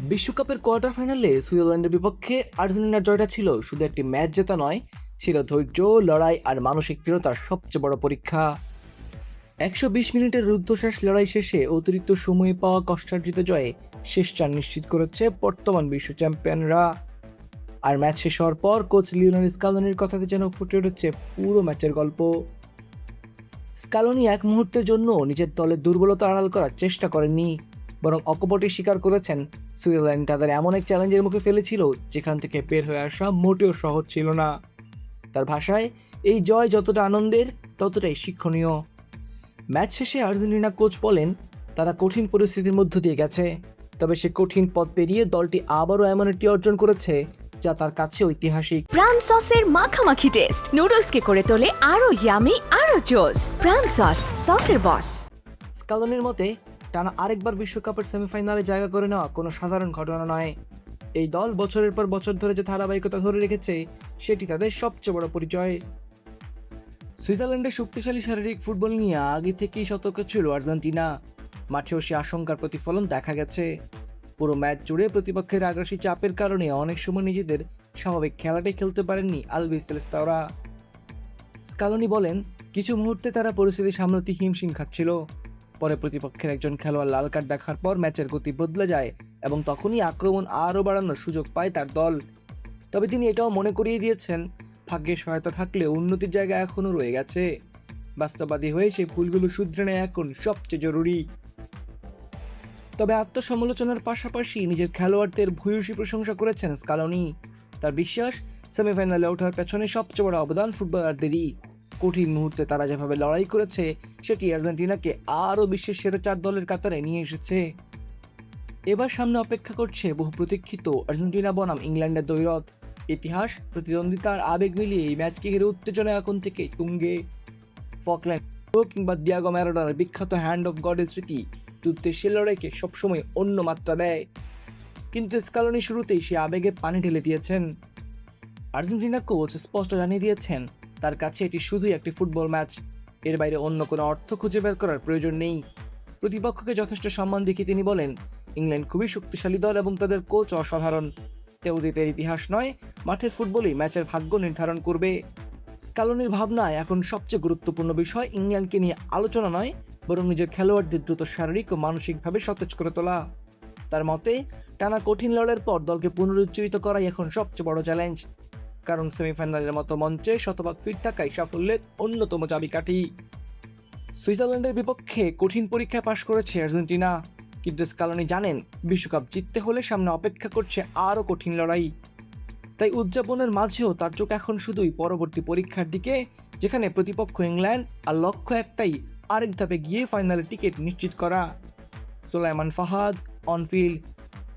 বিশ্বকাপের কোয়ার্টার ফাইনালে সুইজারল্যান্ডের বিপক্ষে আর্জেন্টিনার জয়টা ছিল শুধু একটি ম্যাচ জেতা নয়, ছিল ধৈর্য, লড়াই আর মানসিক দৃঢ়তার সবচেয়ে বড় পরীক্ষা। 120 মিনিটের রুদ্ধশ্বাস লড়াই শেষে অতিরিক্ত সময়ে পাওয়া কষ্টার্জিত জয়ে শেষ চার নিশ্চিত করেছে বর্তমান বিশ্ব চ্যাম্পিয়নরা। আর ম্যাচ শেষ হওয়ার পর কোচ লিওনেল স্কালোনির কথাতে যেন ফুটে উঠেছে পুরো ম্যাচের গল্প। স্কালোনি এক মুহূর্তের জন্য নিজের দলের দুর্বলতা আড়াল করার চেষ্টা করেননি, বরং অকপটে স্বীকার করেছেন সুইজারল্যান্ড তাদের এমন এক চ্যালেঞ্জের মুখে ফেলেছিল যেখান থেকে বের হয়ে আসা মোটেও সহজ ছিল না। তার ভাষায়, এই জয় যতটা আনন্দের ততটাই শিক্ষণীয়। ম্যাচ শেষে আর্জেন্টিনা কোচ বলেন, তারা কঠিন পরিস্থিতির মধ্য দিয়ে গেছে, তবে সে কঠিন পথ পেরিয়ে দলটি আবারও এমন একটি অর্জন করেছে যা তার কাছে ঐতিহাসিক। প্রাণ সসের মাখামাখি টেস্ট নুডলসকে করে তোলে আরো ইয়ামি আরো জোস। প্রাণ সস, সসের বস। স্কালোনির মতে, টানা আরেকবার বিশ্বকাপের সেমিফাইনালে জায়গা করে নেওয়া কোনো সাধারণ ঘটনা নয়। এই দল বছরের পর বছর ধরে যে ধারাবাহিকতা ধরে রেখেছে সেটি তাদের সবচেয়ে বড় পরিচয়। সুইজারল্যান্ডের শক্তিশালী শারীরিক ফুটবল নিয়ে আগে থেকেই সতর্ক ছিল আর্জেন্টিনা। মাঠেও সে আশঙ্কার প্রতিফলন দেখা গেছে। পুরো ম্যাচ জুড়ে প্রতিপক্ষের আগ্রাসী চাপের কারণে অনেক সময় নিজেদের স্বাভাবিক খেলাটাই খেলতে পারেননি আলবিসেলেস্তাওরা। স্কালোনি বলেন, কিছু মুহূর্তে তারা পরিস্থিতি সামলাতে হিমশিম খাচ্ছিল। পরে প্রতিপক্ষের একজন খেলোয়াড় লাল কার্ড দেখার পর ম্যাচের গতি বদলে যায় এবং তখনই আক্রমণ আরও বাড়ানোর সুযোগ পায় তার দল। তবে তিনি এটাও মনে করিয়ে দিয়েছেন, ভাগ্যের সহায়তা থাকলে উন্নতির জায়গা এখনও রয়ে গেছে। বাস্তববাদী হয়ে সেই ভুলগুলো শুধরে নেওয়া এখন সবচেয়ে জরুরি। তবে আত্মসমালোচনার পাশাপাশি নিজের খেলোয়াড়দের ভূয়সী প্রশংসা করেছেন স্কালোনি। তার বিশ্বাস, সেমিফাইনালে ওঠার পেছনে সবচেয়ে বড় অবদান ফুটবলারদেরই। কঠিন মুহূর্তে তারা যেভাবে লড়াই করেছে সেটি আর্জেন্টিনাকে আরও বিশ্বের সেরা চার দলের কাতারে নিয়ে এসেছে। এবার সামনে অপেক্ষা করছে বহু প্রতীক্ষিত আর্জেন্টিনা বনাম ইংল্যান্ডের দ্বৈরথ। ইতিহাস, প্রতিদ্বন্দ্বিতার আবেগ মিলিয়ে এই ম্যাচকে ঘিরে উত্তেজনা এখন থেকে তুঙ্গে। ফকল্যান্ড কিংবা দিয়াগো ম্যারাডোনার বিখ্যাত হ্যান্ড অফ গডের স্মৃতি যুদ্ধের সে লড়াইকে সবসময় অন্য মাত্রা দেয়। কিন্তু স্কালোনি শুরুতেই সে আবেগে পানি ঢেলে দিয়েছেন। আর্জেন্টিনা কোচ স্পষ্ট জানিয়ে দিয়েছেন, তার কাছে এটি শুধুই একটি ফুটবল ম্যাচ, এর বাইরে অন্য কোনো অর্থ খুঁজে বের করার প্রয়োজন নেই। প্রতিপক্ষকে যথেষ্ট সম্মান দেখিয়ে তিনি বলেন, ইংল্যান্ড খুবই শক্তিশালী দল এবং তাদের কোচ অসাধারণ। অতীতের ইতিহাস নয়, মাঠের ফুটবলই ম্যাচের ভাগ্য নির্ধারণ করবে। স্কালোনির ভাবনায় এখন সবচেয়ে গুরুত্বপূর্ণ বিষয় ইংল্যান্ডকে নিয়ে আলোচনা নয়, বরং নিজের খেলোয়াড়দের দ্রুত শারীরিক ও মানসিকভাবে সতেজ করে তোলা। তার মতে, টানা কঠিন লড়াইয়ের পর দলকে পুনরুজ্জীবিত করাই এখন সবচেয়ে বড় চ্যালেঞ্জ, কারণ সেমিফাইনালের মতো মঞ্চে শতভাগ ফিট থাকাই সাফল্যের অন্যতম চাবিকাঠি। সুইজারল্যান্ডের বিপক্ষে কঠিন পরীক্ষায় পাশ করেছে আর্জেন্টিনা, কিন্তু স্কালোনি জানেন বিশ্বকাপ জিততে হলে সামনে অপেক্ষা করছে আরও কঠিন লড়াই। তাই উদযাপনের মাঝেও তার চোখ এখন শুধুই পরবর্তী পরীক্ষার দিকে, যেখানে প্রতিপক্ষ ইংল্যান্ড আর লক্ষ্য একটাই, আরেক ধাপে গিয়ে ফাইনালের টিকিট নিশ্চিত করা। সুলাইমান ফাহাদ, অনফিল্ড।